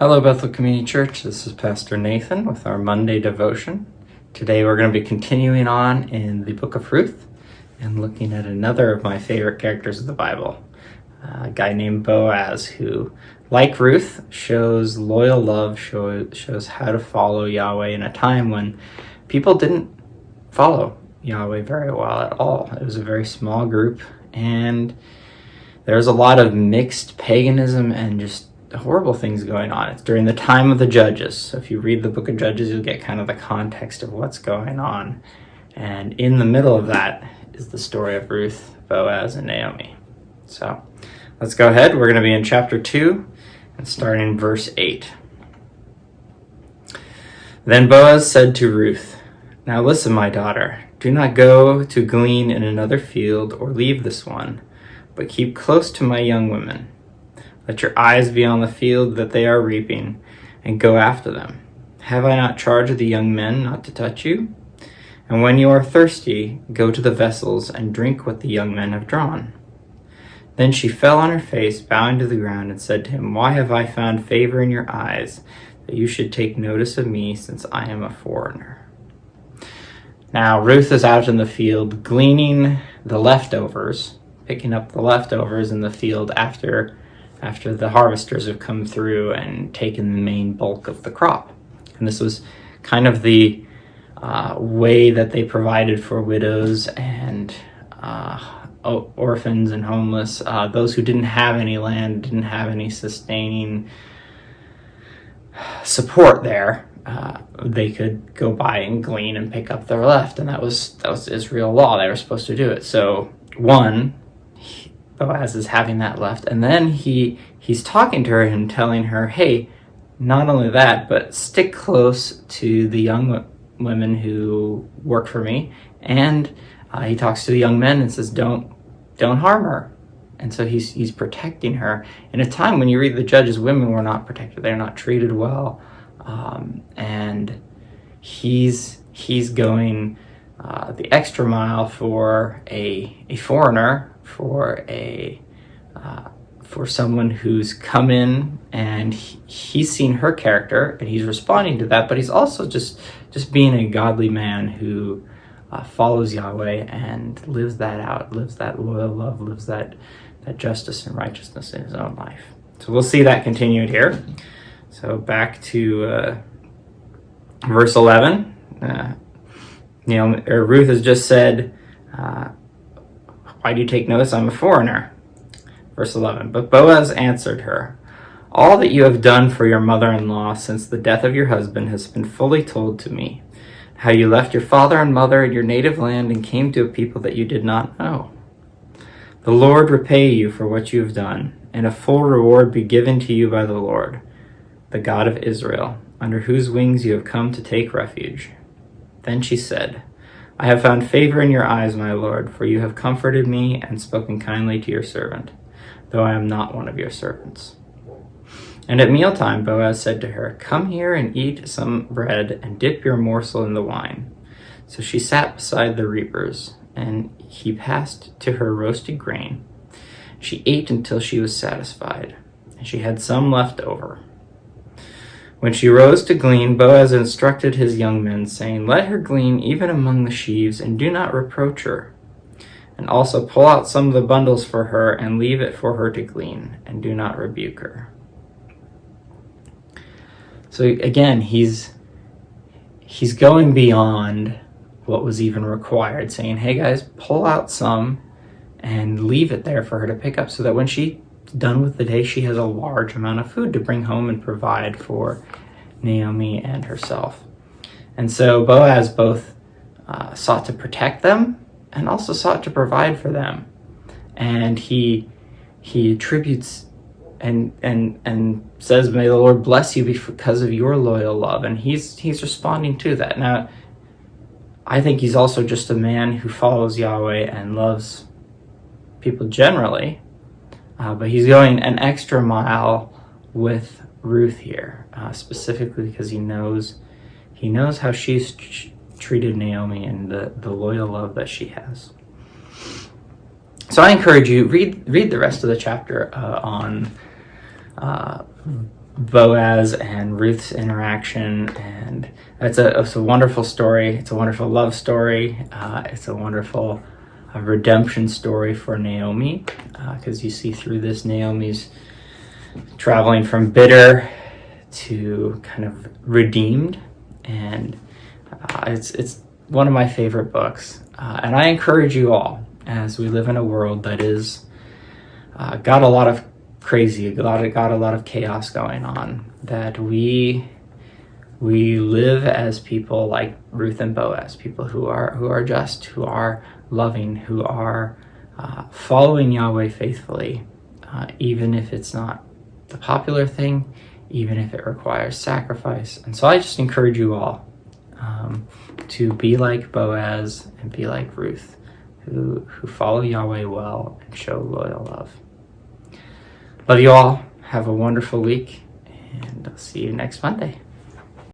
Hello, Bethel Community Church. This is Pastor Nathan with our Monday devotion. Today we're going to be continuing on in the book of Ruth and looking at another of my favorite characters of the Bible, a guy named Boaz, who, like Ruth, shows loyal love, shows how to follow Yahweh in a time when people didn't follow Yahweh very well at all. It was a very small group, and there's a lot of mixed paganism and just horrible things going on. It's during the time of the Judges. So if you read the book of Judges, you'll get kind of the context of what's going on. And in the middle of that is the story of Ruth, Boaz, and Naomi. So let's go ahead. We're going to be in chapter 2 and starting in verse 8. Then Boaz said to Ruth, "Now listen, my daughter, do not go to glean in another field or leave this one, but keep close to my young women. Let your eyes be on the field that they are reaping, and go after them. Have I not charged the young men not to touch you? And when you are thirsty, go to the vessels and drink what the young men have drawn." Then she fell on her face, bowing to the ground, and said to him, "Why have I found favor in your eyes, that you should take notice of me, since I am a foreigner?" Now Ruth is out in the field gleaning the leftovers, picking up the leftovers in the field after the harvesters have come through and taken the main bulk of the crop. And this was kind of the way that they provided for widows and orphans and homeless, those who didn't have any land, didn't have any sustaining support there. They could go by and glean and pick up their left, and that was Israel law. They were supposed to do it. So Boaz is having that left, and then he's talking to her and telling her, hey, not only that, but stick close to the young women who work for me. And he talks to the young men and says, don't harm her. And so he's protecting her in a time when you read the Judges, women were not protected. They're not treated well, and he's going the extra mile for a foreigner, for someone who's come in, and he's seen her character and he's responding to that, but he's also just being a godly man who follows Yahweh and lives that out, lives that loyal love, lives that justice and righteousness in his own life. So we'll see that continued here. So back to verse 11. Ruth has just said, "Why do you take notice? I'm a foreigner." Verse 11, "But Boaz answered her, 'All that you have done for your mother-in-law since the death of your husband has been fully told to me, how you left your father and mother and your native land and came to a people that you did not know. The Lord repay you for what you have done, and a full reward be given to you by the Lord, the God of Israel, under whose wings you have come to take refuge.' Then she said, 'I have found favor in your eyes, my Lord, for you have comforted me and spoken kindly to your servant, though I am not one of your servants.' And at mealtime Boaz said to her, 'Come here and eat some bread and dip your morsel in the wine.' So she sat beside the reapers, and he passed to her roasted grain. She ate until she was satisfied, and she had some left over. When she rose to glean, Boaz instructed his young men, saying, 'Let her glean even among the sheaves, and do not reproach her. And also pull out some of the bundles for her, and leave it for her to glean, and do not rebuke her.'" So again, he's going beyond what was even required, saying, "Hey guys, pull out some and leave it there for her to pick up, so that when she's done with the day, she has a large amount of food to bring home and provide for Naomi and herself." And so Boaz both sought to protect them and also sought to provide for them. And he attributes and says, "May the Lord bless you because of your loyal love." And he's responding to that. Now, I think he's also just a man who follows Yahweh and loves people generally, but he's going an extra mile with Ruth here, specifically because he knows how she's treated Naomi and the loyal love that she has. So I encourage you, read the rest of the chapter on Boaz and Ruth's interaction, and it's a wonderful story. It's a wonderful love story. It's a wonderful redemption story for Naomi, because you see through this Naomi's traveling from bitter to kind of redeemed, and it's one of my favorite books. And I encourage you all, as we live in a world that is got a lot of crazy, got a lot of chaos going on, that we live as people like Ruth and Boaz, people who are just, who are loving, who are following Yahweh faithfully, even if it's not the popular thing, even if it requires sacrifice. And so I just encourage you all to be like Boaz and be like Ruth, who follow Yahweh well and show loyal love. Love you all. Have a wonderful week, and I'll see you next Monday.